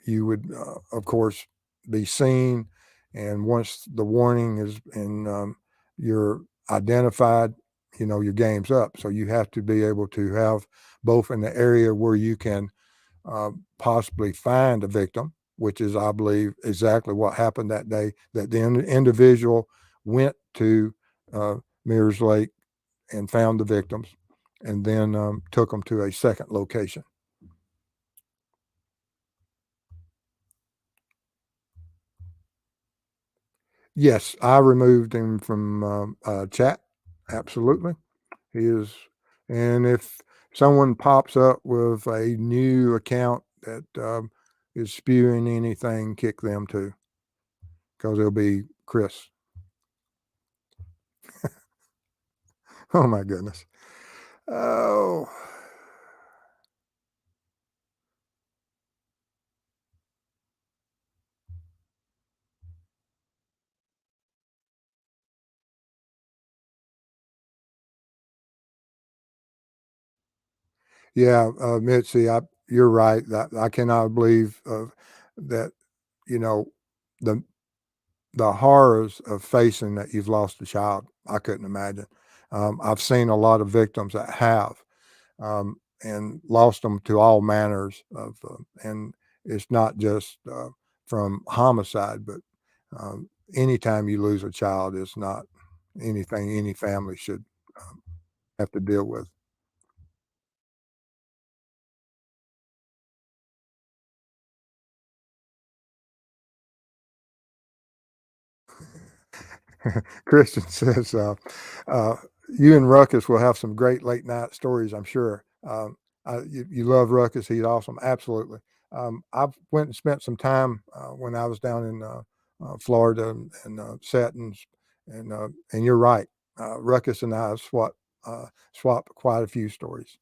you would, of course, be seen. And once the warning is and you're identified, you know your game's up. So you have to be able to have both in the area where you can possibly find a victim, which is, I believe, exactly what happened that day. That the individual went to uh, Mears Lake and found the victims, and then took them to a second location. Yes, I removed him from, chat. Absolutely. He is and if someone pops up with a new account that, is spewing anything, kick them too, because 'cause it'll be Chris. Oh my goodness. Oh. Yeah, Mitzi, you're right. That I cannot believe that, you know, the the horrors of facing that you've lost a child. I couldn't imagine. I've seen a lot of victims that have, and lost them to all manners of, and it's not just from homicide, but anytime you lose a child is not anything any family should um, have to deal with. Christian says, uh, "You and Ruckus will have some great late night stories, I'm sure." You love Ruckus; he's awesome. Absolutely. I've went and spent some time when I was down in Florida and Settings, and you're right. Ruckus and I have swapped quite a few stories,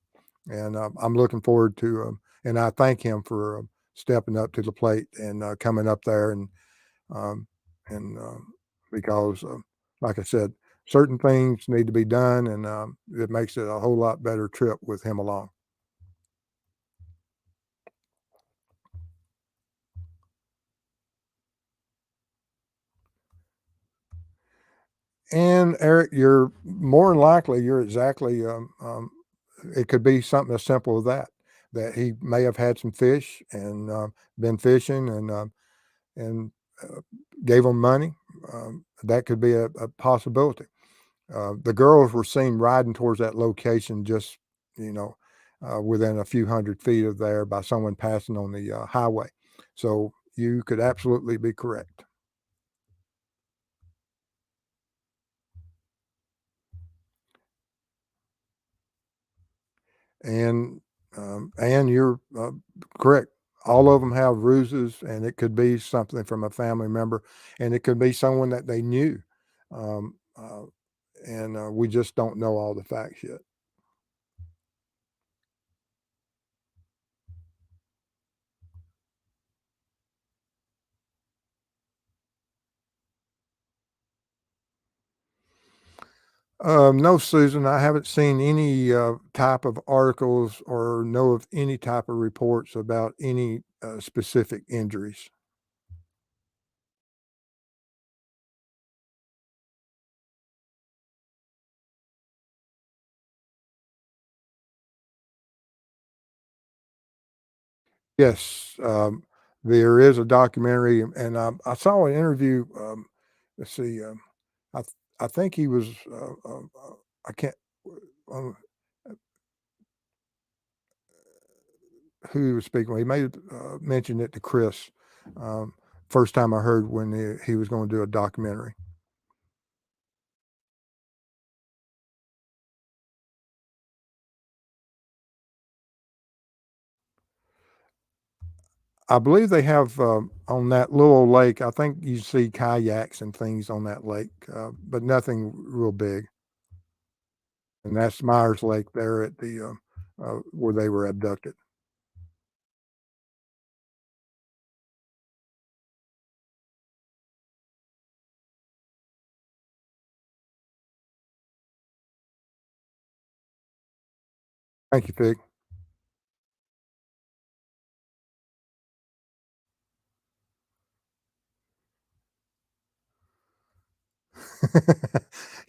and I'm looking forward to. And I thank him for stepping up to the plate and coming up there um, and because, like I said, certain things need to be done, and it makes it a whole lot better trip with him along. And Eric, you're more than likely you're exactly. It could be something as simple as that. That he may have had some fish and been fishing and uh, gave them money. That could be a possibility. The girls were seen riding towards that location just, you know, within a few hundred feet of there by someone passing on the highway. So you could absolutely be correct. And you're correct. All of them have ruses, and it could be something from a family member, and it could be someone that they knew. Um, and we just don't know all the facts yet. No, Susan, I haven't seen any type of articles or know of any type of reports about any specific injuries. Yes, there is a documentary, and I saw an interview. Let's see, I th- I think he was. I can't. Um, who he was speaking with. He may have mentioned it to Chris. Um, First time I heard when he was going to do a documentary. I believe they have, on that little old lake, I think you see kayaks and things on that lake, but nothing real big. And that's Myers Lake there at the, where they were abducted. Thank you, Fig.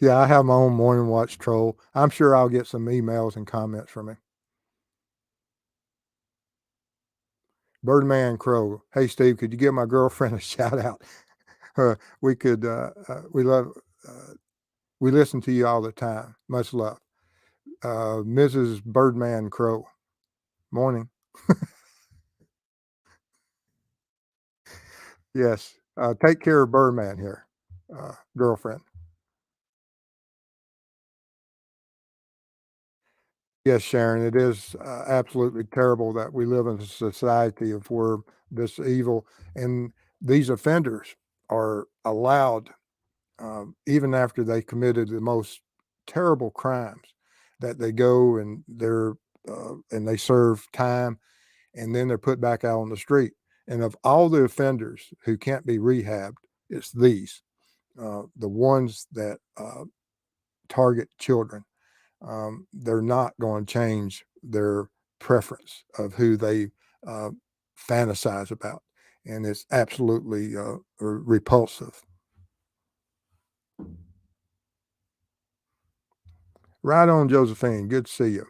Yeah, I have my own morning watch troll. I'm sure I'll get some emails and comments from him. Birdman Crow. Hey, Steve, could you give my girlfriend a shout out? We could, uh, we listen to you all the time. Much love. Mrs. Birdman Crow. Morning. Yes. Take care of Birdman here. girlfriend. Yes, Sharon, it is absolutely terrible that we live in a society of where this evil and these offenders are allowed, even after they committed the most terrible crimes, that they go and and they serve time, and then they're put back out on the street. And of all the offenders who can't be rehabbed, it's these, the ones that target children. They're not going to change their preference of who they uh, fantasize about. And it's absolutely repulsive. Right on, Josephine. Good to see you.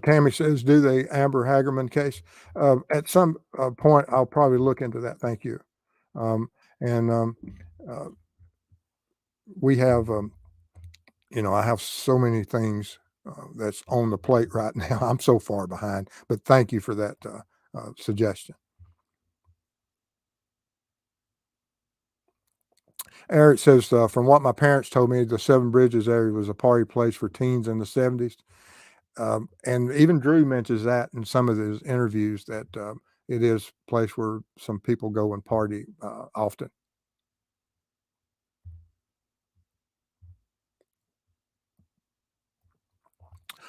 Tammy says, do the Amber Hagerman case? At some point, I'll probably look into that. Thank you. Um, and uh, we have, I have so many things that's on the plate right now. I'm so far behind, but thank you for that suggestion. Eric says, from what my parents told me, the Seven Bridges area was a party place for teens in the 70s. And even Drew mentions that in some of his interviews that it is a place where some people go and party often.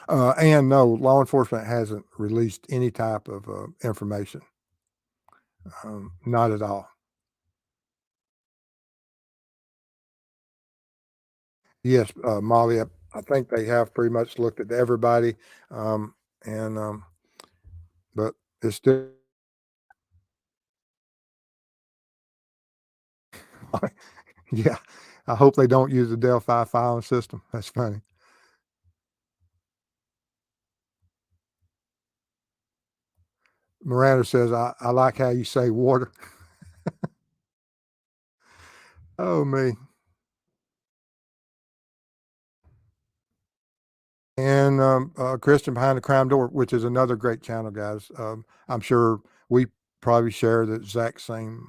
And no, law enforcement hasn't released any type of information. Not at all. Yes, Molly, I think they have pretty much looked at everybody. Um, and but it's still, yeah. I hope they don't use the Delphi filing system. That's funny. Miranda says, I like how you say water. Oh, me. And Christian Behind the Crime Door, which is another great channel, guys. I'm sure we probably share the exact same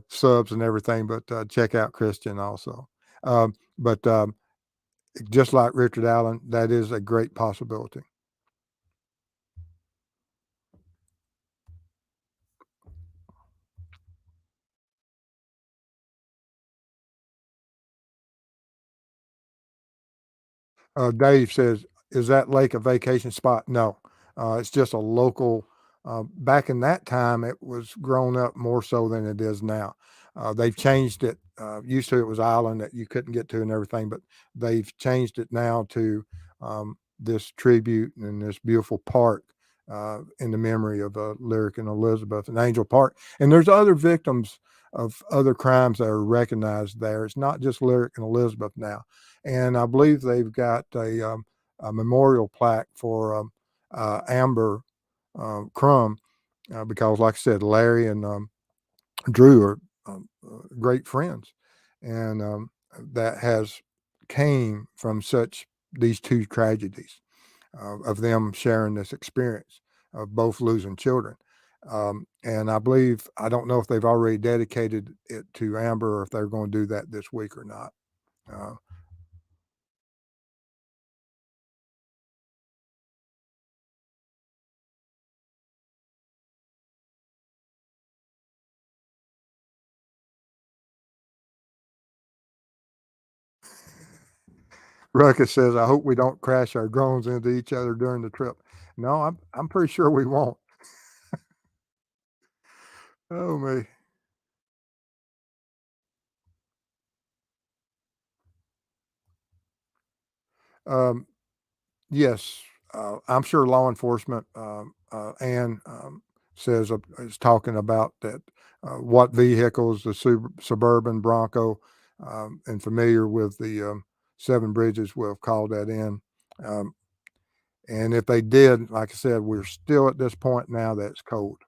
subs and everything, but check out Christian also. But just like Richard Allen, that is a great possibility. Dave says, "Is that lake a vacation spot?" No, it's just a local. Back in that time, it was grown up more so than it is now. They've changed it. Used to it was island that you couldn't get to and everything, but they've changed it now to this tribute and this beautiful park in the memory of Lyric and Elizabeth and Angel Park. And there's other victims of other crimes that are recognized there. It's not just Lyric and Elizabeth now, and I believe they've got a memorial plaque for Amber Crum because, like I said, Larry and Drew are great friends, and that has came from such these two tragedies of them sharing this experience of both losing children. And I believe I don't know if they've already dedicated it to Amber or if they're going to do that this week or not. Uh, Ruckus says, "I hope we don't crash our drones into each other during the trip." No, I'm pretty sure we won't. Oh me. Um, yes, I'm sure law enforcement and is talking about that. What vehicles the suburban Bronco and familiar with the Seven Bridges will have called that in. Um, and if they did, like I said, we're still at this point now that it's cold.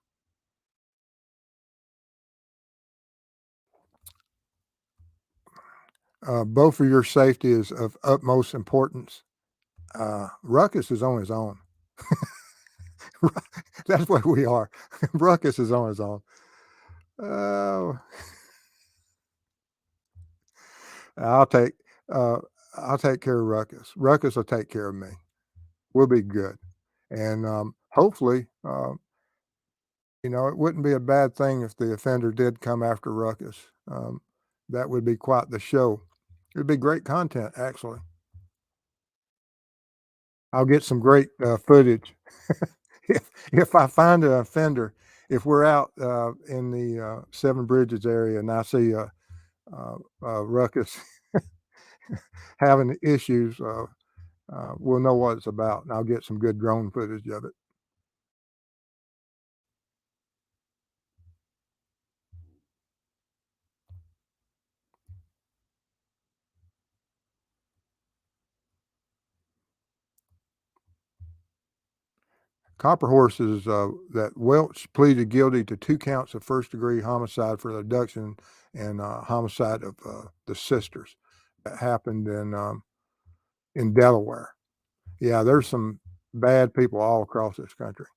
Both for your safety is of utmost importance. Ruckus is on his own. That's what we are. Ruckus is on his own. Oh, I'll take uh, I'll take care of Ruckus. Ruckus will take care of me. We'll be good, and hopefully, it wouldn't be a bad thing if the offender did come after Ruckus. That would be quite the show. It'd be great content, actually. I'll get some great footage. If I find an offender, if we're out in the Seven Bridges area and I see a ruckus having issues, we'll know what it's about, and I'll get some good drone footage of it. Copper Horse is that Welch pleaded guilty to 2 counts of first-degree homicide for the abduction and homicide of the sisters. That happened in Delaware. Yeah, there's some bad people all across this country.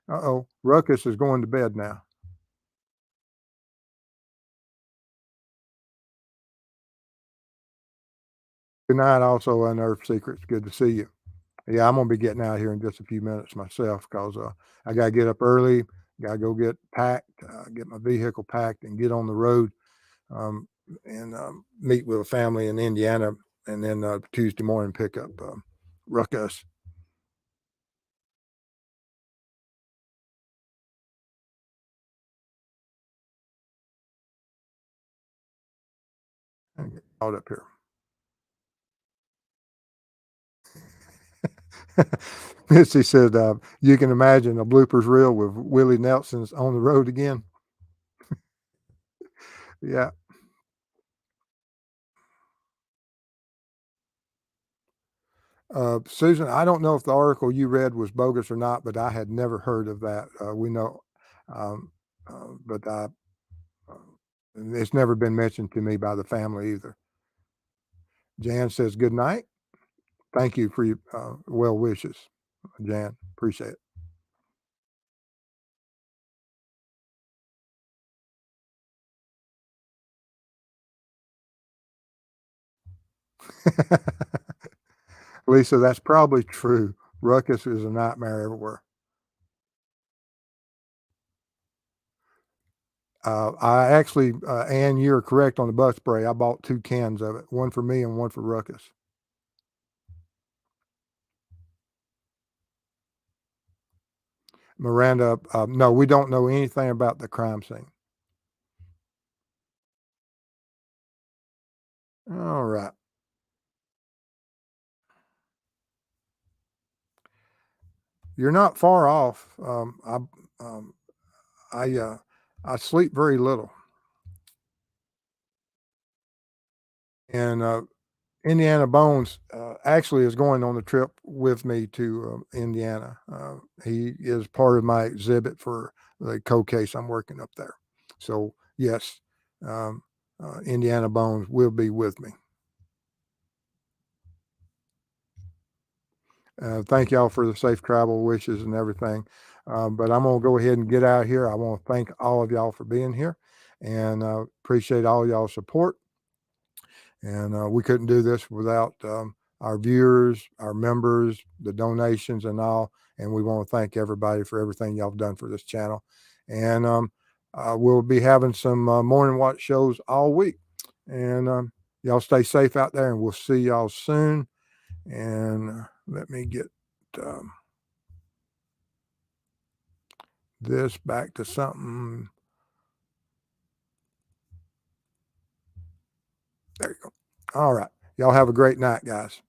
Uh-oh, Ruckus is going to bed now. Good night, also Unearthed Secrets. Good to see you. Yeah, I'm gonna be getting out of here in just a few minutes myself because I gotta get up early, gotta go get packed, get my vehicle packed, and get on the road um, and meet with a family in Indiana, and then Tuesday morning pick up Ruckus. And get out up here. Missy said, "You can imagine a bloopers reel with Willie Nelson's on the road again." Yeah. Susan, I don't know if the article you read was bogus or not, but I had never heard of that. We know, um, but uh, it's never been mentioned to me by the family either. Jan says, "Good night. Thank you for your well wishes, Jan. Appreciate it." Lisa, that's probably true. Ruckus is a nightmare everywhere. I actually, Ann, you're correct on the bug spray. I bought 2 cans of it, one for me and one for Ruckus. Miranda, no, we don't know anything about the crime scene. All right. You're not far off. Um, I sleep very little, and Indiana Bones actually is going on the trip with me to Indiana. He is part of my exhibit for the cold case I'm working up there. So yes, um, Indiana Bones will be with me. Thank y'all for the safe travel wishes and everything. But I'm going to go ahead and get out of here. I want to thank all of y'all for being here and appreciate all y'all's support. And we couldn't do this without our viewers, our members, the donations, and all. And we want to thank everybody for everything y'all have done for this channel. And we'll be having some morning watch shows all week. And y'all stay safe out there, and we'll see y'all soon. And let me get um, this back to something. There you go. All right. Y'all have a great night, guys.